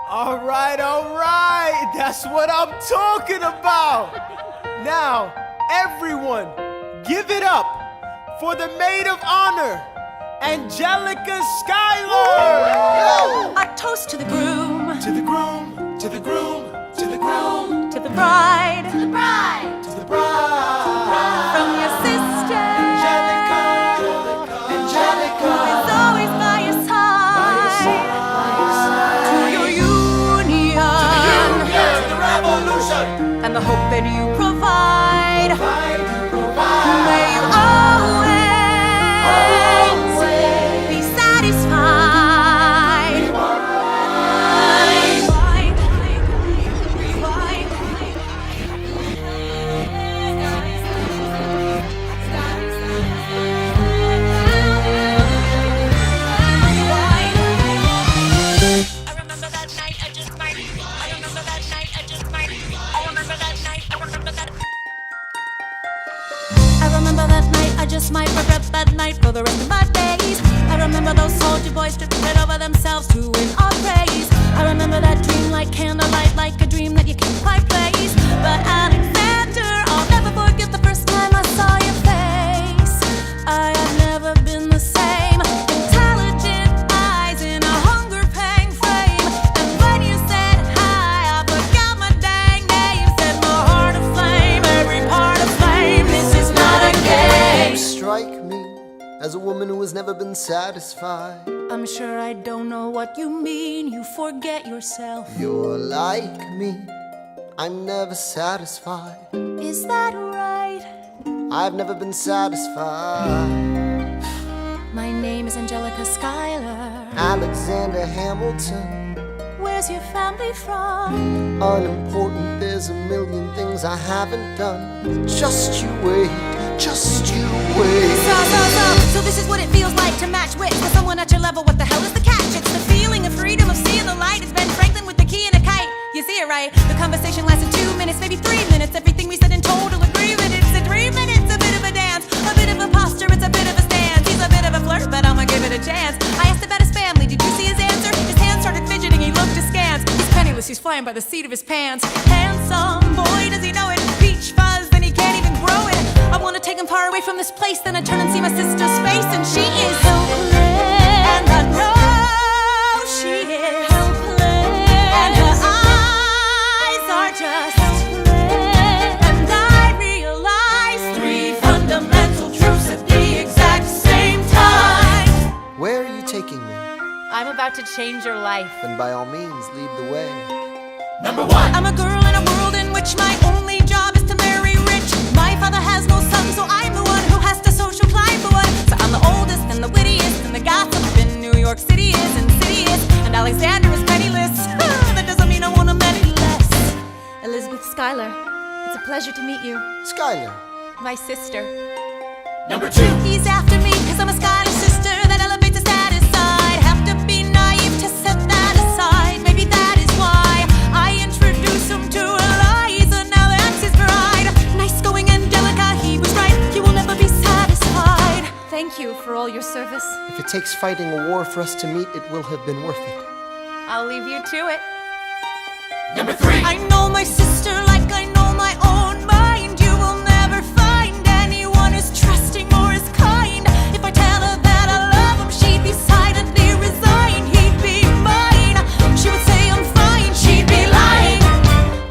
All right. That's what I'm talking about. Now, everyone, give it up for the maid of honor, Angelica Schuyler. A toast to the groom. To the groom, to the groom, to the groom. To the bride. To the bride. To the bride. From your sister. Angelica. Who is always by your side. To your union. To the revolution. And the hope that you provide. May you always be satisfied. I remember that night, I just might regret that night for the rest of my days. I remember those soldier boys stripping it over themselves to win our praise. I remember that dream like candlelight, like a dream that you can't quite place. But Alexander, I'll never forget the first time I saw your face. I have never been the same. Intelligent eyes in a hunger-pang frame. And when you said hi, I forgot my dang name. Set my heart aflame, every part aflame. This is not a game. You strike me as a woman who has never been satisfied. I'm sure I don't know what you mean. You forget yourself. You're like me, I'm never satisfied. Is that right? I've never been satisfied. My name is Angelica Schuyler. Alexander Hamilton, Where's your family from? unimportant, there's a million things I haven't done. Just you wait, just you wait. So this is what it feels like to match wits with someone at your level. What the hell is the catch? It's the feeling of freedom, of seeing the light. It's Ben Franklin with the key and a kite. You see it right? The conversation lasted 2 minutes, maybe 3 minutes. Everything we said in total agreement. It's a dream and it's a bit of a dance, a bit of a posture, it's a bit of a stance. He's a bit of a flirt, but I'ma give it a chance. I asked about his family, did you see his answer? His hands started fidgeting, he looked askance. He's penniless, he's flying by the seat of his pants. Handsome, boy, does he know it? Peach fuzz, then he can't even grow it. I wanna take him far away from this place, then I turn and see my sister's face, and she is helpless. And I know she is helpless. And her eyes are just helpless. And I realize 3 fundamental truths at the exact same time. Where are you taking me? I'm about to change your life. Then by all means, lead the way. Number 1. I'm a girl in a world in which my only job is to marry rich. My father has no son, so I'm the one who has to social climb for one. So I'm the oldest and the wittiest, and the gossip in New York City is insidious. And Alexander is penniless. That doesn't mean I want him any less. Elizabeth Schuyler, it's a pleasure to meet you. Schuyler, My sister. Number 2. He's after me, cause I'm a Schuyler sister that elevates the status side. Have to be naive to set that aside. Maybe that is why I introduce him to Eliza. Now that's his bride. Nice going, Angelica, he was right. He will never be satisfied. Thank you for all your service. if it takes fighting a war for us to meet, it will have been worth it. I'll leave you to it. Number 3. I know my sister like I know my own mind. You will never find anyone as trusting or as kind. If I tell her that I love him, she'd be silently resigned. He'd be mine. She would say I'm fine. She'd be lying.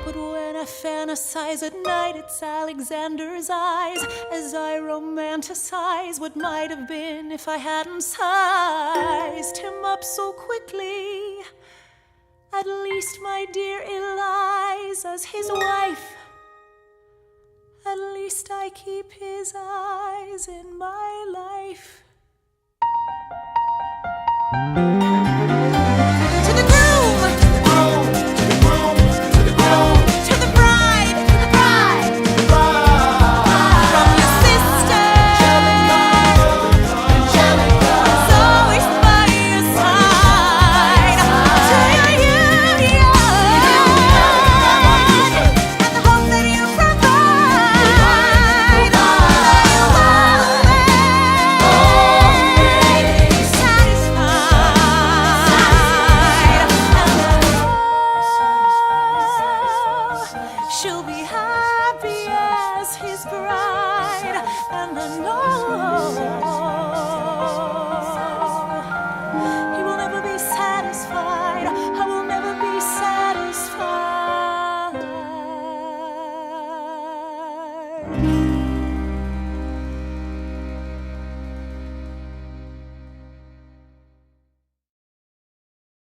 But when I fantasize at night, it's Alexander's eyes as I romanticize what might have been if I hadn't sized him up so quickly. At least, my dear Eliza's his wife. At least I keep his eyes in my life.